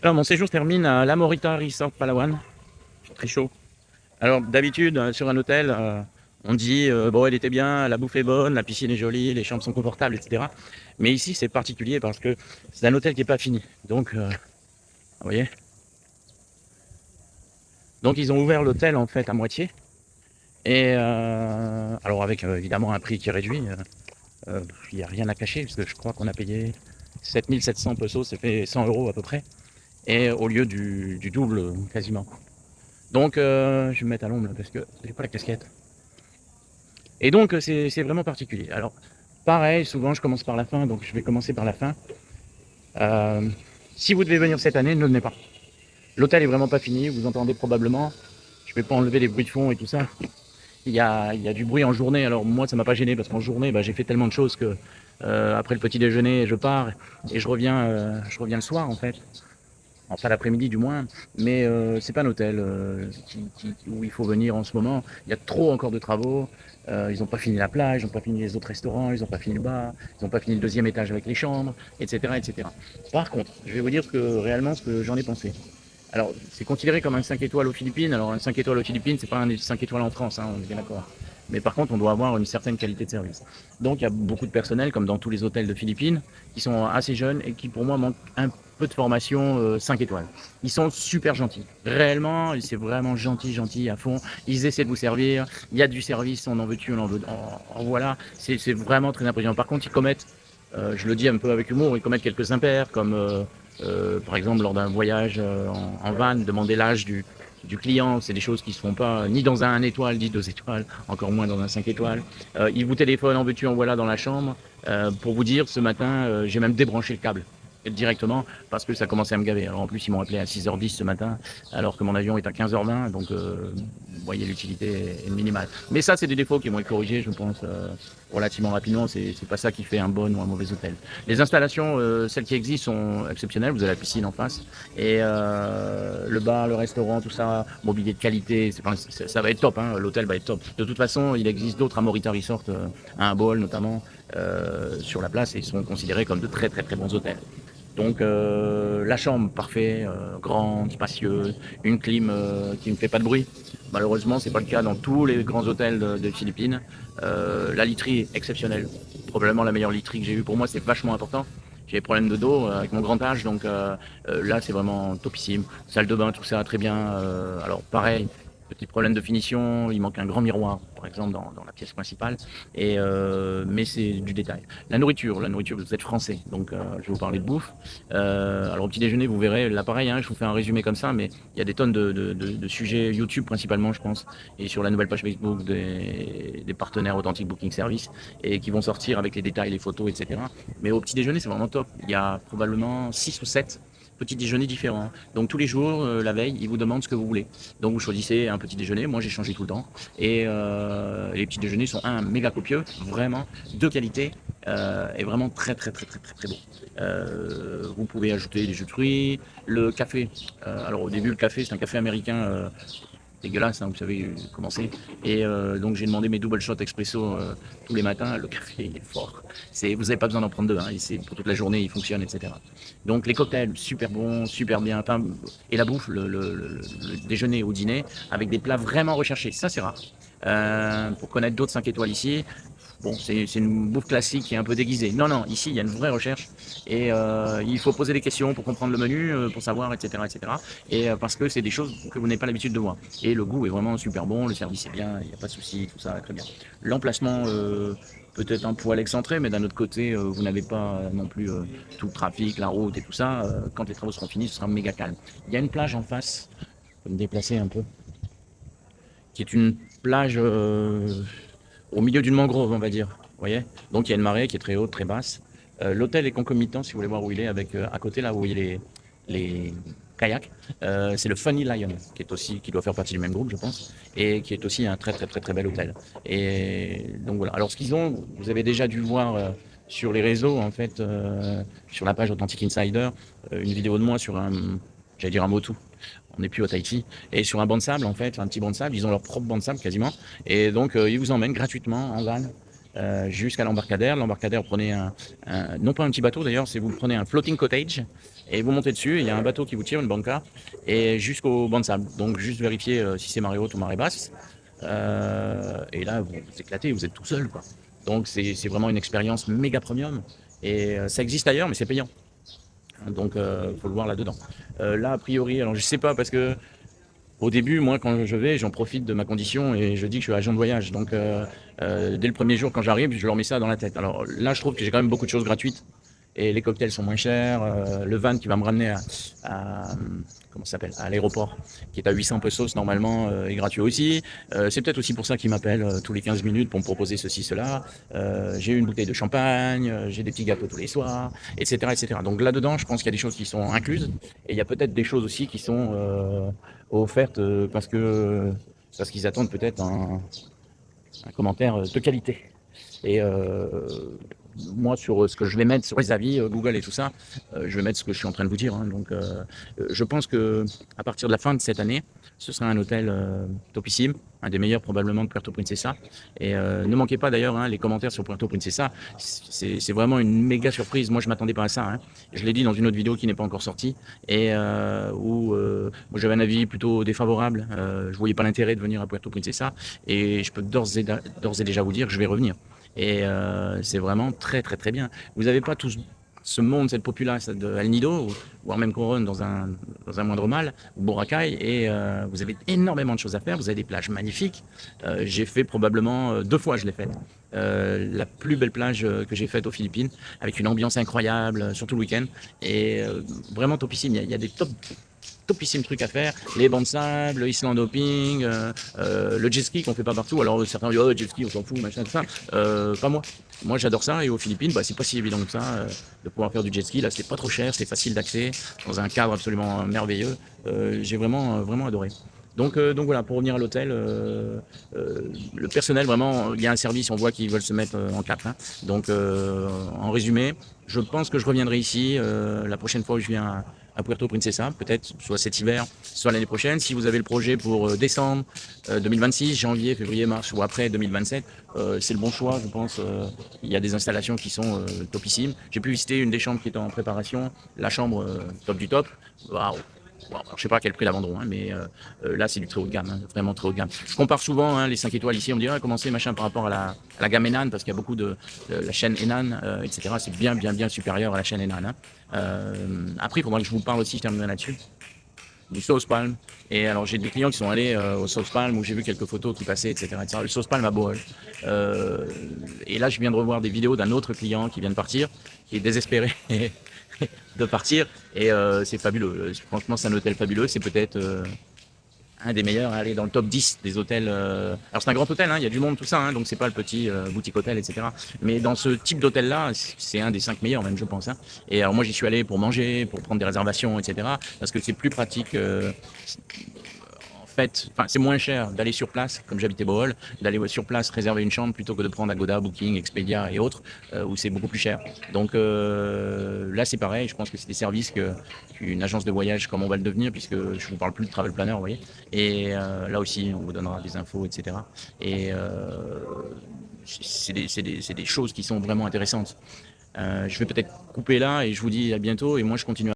Alors, mon séjour se termine à la Morita Resort Palawan. Très chaud. Alors, d'habitude, sur un hôtel, on dit bon, elle était bien, la bouffe est bonne, la piscine est jolie, les chambres sont confortables, etc. Mais ici, c'est particulier parce que c'est un hôtel qui n'est pas fini. Donc, vous voyez. Donc, ils ont ouvert l'hôtel en fait à moitié. Et alors, avec évidemment un prix qui est réduit. Il n'y a rien à cacher parce que je crois qu'on a payé 7 700 pesos, ça fait 100 euros à peu près. Et au lieu du double quasiment. Donc, je vais me mettre à l'ombre parce que j'ai pas la casquette. Et donc, c'est vraiment particulier. Alors, pareil, souvent je commence par la fin, donc je vais commencer par la fin. Euh, si vous devez venir cette année, ne venez pas. L'hôtel est vraiment pas fini, vous entendez probablement. Je vais pas enlever les bruits de fond et tout ça. Il y a du bruit en journée, alors moi ça m'a pas gêné parce qu'en journée j'ai fait tellement de choses que après le petit déjeuner je pars et je reviens le soir en fait. Enfin l'après-midi du moins, mais c'est pas un hôtel où il faut venir en ce moment. Il y a trop encore de travaux. Ils n'ont pas fini la plage, ils n'ont pas fini les autres restaurants, ils n'ont pas fini le bar, ils n'ont pas fini le deuxième étage avec les chambres, etc., etc. Par contre, je vais vous dire réellement ce que j'en ai pensé. Alors, c'est considéré comme un 5 étoiles aux Philippines. Alors, un 5 étoiles aux Philippines, c'est pas un 5 étoiles en France, hein, on est bien d'accord. Mais par contre, on doit avoir une certaine qualité de service. Donc, il y a beaucoup de personnel, comme dans tous les hôtels de Philippines, qui sont assez jeunes et qui, pour moi, manquent un peu de formation 5 étoiles. Ils sont super gentils. Réellement, c'est vraiment gentil, gentil à fond. Ils essaient de vous servir. Il y a du service, on en veut tu, on en veut. Voilà, c'est vraiment très impressionnant. Par contre, ils commettent, je le dis un peu avec humour, ils commettent quelques impairs, comme par exemple lors d'un voyage en van, demander l'âge du client, c'est des choses qui se font pas ni dans un 1 étoile, ni 2 étoiles, encore moins dans un 5 étoiles. Il vous téléphone en veux-tu, en voilà dans la chambre, pour vous dire ce matin, j'ai même débranché le câble directement parce que ça commençait à me gaver. Alors en plus, ils m'ont appelé à 6h10 ce matin, alors que mon avion est à 15h20, donc vous voyez, l'utilité est minimale. Mais ça, c'est des défauts qui vont être corrigés, je pense, relativement rapidement. C'est pas ça qui fait un bon ou un mauvais hôtel. Les installations, celles qui existent, sont exceptionnelles. Vous avez la piscine en face, et le bar, le restaurant, tout ça, mobilier de qualité, ça va être top, hein. L'hôtel va être top. De toute façon, il existe d'autres à Morita Resort, à un bol notamment, sur la place, et ils sont considérés comme de très très très bons hôtels. Donc la chambre, parfait, grande, spacieuse, une clim qui ne fait pas de bruit. Malheureusement, c'est pas le cas dans tous les grands hôtels de Philippines. La literie est exceptionnelle. Probablement la meilleure literie que j'ai eue. Pour moi, c'est vachement important. J'ai des problèmes de dos avec mon grand âge, donc là, c'est vraiment topissime. Salle de bain, tout ça, très bien. Alors pareil, petit problème de finition, il manque un grand miroir, par exemple, dans la pièce principale. Mais c'est du détail. La nourriture, vous êtes français, donc je vais vous parler de bouffe. Alors au petit déjeuner, vous verrez, là pareil, hein, je vous fais un résumé comme ça, mais il y a des tonnes de sujets YouTube principalement, je pense, et sur la nouvelle page Facebook des partenaires Authentic Booking Service, et qui vont sortir avec les détails, les photos, etc. Mais au petit déjeuner, c'est vraiment top. Il y a probablement 6 ou 7 petits déjeuners différents. Donc tous les jours, la veille, ils vous demandent ce que vous voulez. Donc vous choisissez un petit déjeuner. Moi, j'ai changé tout le temps. Et les petits déjeuners sont méga copieux, vraiment de qualité, et vraiment très très très très très très beau. Vous pouvez ajouter des jus de fruits, le café. Alors au début, le café, c'est un café américain dégueulasse, hein, vous savez comment c'est. Et donc j'ai demandé mes double shots expresso tous les matins. Le café, il est fort. Vous n'avez pas besoin d'en prendre deux, hein, c'est pour toute la journée, il fonctionne, etc. Donc les cocktails, super bons, super bien. Enfin, et la bouffe, le déjeuner ou dîner, avec des plats vraiment recherchés. Ça, c'est rare. Pour connaître d'autres 5 étoiles ici, bon, c'est une bouffe classique qui est un peu déguisée. Non, non, ici, il y a une vraie recherche. Et il faut poser des questions pour comprendre le menu, pour savoir, etc. etc. Et parce que c'est des choses que vous n'avez pas l'habitude de voir. Et le goût est vraiment super bon, le service est bien, il n'y a pas de souci, tout ça, très bien. L'emplacement, peut-être un poil excentré, mais d'un autre côté, vous n'avez pas non plus tout le trafic, la route et tout ça. Quand les travaux seront finis, ce sera méga calme. Il y a une plage en face, je vais me déplacer un peu, qui est une plage au milieu d'une mangrove, on va dire. Vous voyez. Donc il y a une marée qui est très haute, très basse. L'hôtel est concomitant, si vous voulez voir où il est, avec à côté là où il est les kayaks. C'est le Funny Lion, qui doit faire partie du même groupe, je pense, et qui est aussi un très très très très bel hôtel. Et donc voilà. Alors ce qu'ils ont, vous avez déjà dû voir sur les réseaux, en fait, sur la page Authentic Insider, une vidéo de moi sur j'allais dire un Motu. On n'est plus au Tahiti. Et sur un banc de sable, en fait, un petit banc de sable, ils ont leur propre banc de sable quasiment. Et donc, ils vous emmènent gratuitement en van jusqu'à l'embarcadère. L'embarcadère, prenez non pas un petit bateau d'ailleurs, c'est vous prenez un floating cottage. et vous montez dessus, et il y a un bateau qui vous tire, une banca, et jusqu'au banc de sable. Donc juste vérifier si c'est marée haute ou marée basse. Et là, vous vous éclatez, vous êtes tout seul, quoi. Donc c'est vraiment une expérience méga premium. Et ça existe ailleurs, mais c'est payant. Donc faut le voir là-dedans. Là, a priori, alors je sais pas, parce que au début, moi, quand je vais, j'en profite de ma condition et je dis que je suis agent de voyage. Donc, dès le premier jour, quand j'arrive, je leur mets ça dans la tête. Alors là, je trouve que j'ai quand même beaucoup de choses gratuites et les cocktails sont moins chers. Le van qui va me ramener à comment ça s'appelle, à l'aéroport, qui est à 800 pesos normalement, est gratuit aussi. C'est peut-être aussi pour ça qu'ils m'appellent tous les 15 minutes pour me proposer ceci, cela. J'ai une bouteille de champagne, j'ai des petits gâteaux tous les soirs, etc., etc. Donc là-dedans, je pense qu'il y a des choses qui sont incluses et il y a peut-être des choses aussi qui sont offertes parce qu'ils attendent peut-être un commentaire de qualité. Et moi, sur ce que je vais mettre sur les avis, Google et tout ça, je vais mettre ce que je suis en train de vous dire, hein. Donc, je pense que à partir de la fin de cette année, ce sera un hôtel topissime, un des meilleurs probablement de Puerto Princesa. Et ne manquez pas d'ailleurs hein, les commentaires sur Puerto Princesa. C'est vraiment une méga surprise. Moi, je m'attendais pas à ça, hein. Je l'ai dit dans une autre vidéo qui n'est pas encore sortie et où moi j'avais un avis plutôt défavorable. Je voyais pas l'intérêt de venir à Puerto Princesa et je peux d'ores et déjà vous dire que je vais revenir. Et c'est vraiment très très très bien. Vous n'avez pas tout ce monde, cette populace de El Nido, voire même Coron dans un moindre mal, ou Boracay, et vous avez énormément de choses à faire, vous avez des plages magnifiques. J'ai fait probablement 2 fois, je l'ai faite. La plus belle plage que j'ai faite aux Philippines, avec une ambiance incroyable, surtout le week-end, et vraiment topissime. Il y a des topissime truc à faire, les bancs de sable, le island hopping, le jet ski qu'on fait pas partout. Alors certains disent oh jet ski on s'en fout machin tout ça, pas moi. Moi j'adore ça et aux Philippines bah, c'est pas si évident que ça de pouvoir faire du jet ski. Là c'était pas trop cher, c'est facile d'accès dans un cadre absolument merveilleux. J'ai vraiment adoré. Donc voilà, pour revenir à l'hôtel, le personnel vraiment, il y a un service, on voit qu'ils veulent se mettre en quatre, hein. Donc en résumé, je pense que je reviendrai ici la prochaine fois où je viens à Puerto Princesa, peut-être soit cet hiver, soit l'année prochaine. Si vous avez le projet pour décembre 2026, janvier, février, mars ou après 2027, c'est le bon choix, je pense. Il y a des installations qui sont topissimes. J'ai pu visiter une des chambres qui est en préparation, la chambre top du top. Waouh! Bon, alors, je sais pas à quel prix la vendront, hein, mais là c'est du très haut de gamme, hein, vraiment très haut de gamme. Je compare souvent hein, les 5 étoiles ici, on me dit ah, comment c'est machin par rapport à la gamme Enan, parce qu'il y a beaucoup de la chaîne Enan, etc. C'est bien supérieur à la chaîne Enan, hein. Après, il faudra que je vous parle aussi, je terminerai là-dessus, du Sauce Palm. Et alors j'ai des clients qui sont allés au Sauce Palm où j'ai vu quelques photos qui passaient, etc. Le Sauce Palm à Bohol. Et là, je viens de revoir des vidéos d'un autre client qui vient de partir, qui est désespéré de partir. Et c'est fabuleux. Franchement, c'est un hôtel fabuleux. C'est peut-être un des meilleurs à aller dans le top 10 des hôtels. Alors c'est un grand hôtel, hein, il y a du monde, tout ça, hein, donc c'est pas le petit boutique hôtel, etc. Mais dans ce type d'hôtel-là, c'est un des 5 meilleurs même, je pense, hein. Et alors moi j'y suis allé pour manger, pour prendre des réservations, etc. Parce que c'est plus pratique. En fait, enfin, c'est moins cher d'aller sur place, comme j'habitais Bohol, d'aller sur place réserver une chambre plutôt que de prendre Agoda, Booking, Expedia et autres, où c'est beaucoup plus cher. Donc là, c'est pareil. Je pense que c'est des services qu'une agence de voyage, comme on va le devenir, puisque je ne vous parle plus de travel planner, vous voyez. Et là aussi, on vous donnera des infos, etc. Et c'est des choses qui sont vraiment intéressantes. Je vais peut-être couper là et je vous dis à bientôt. Et moi, je continue.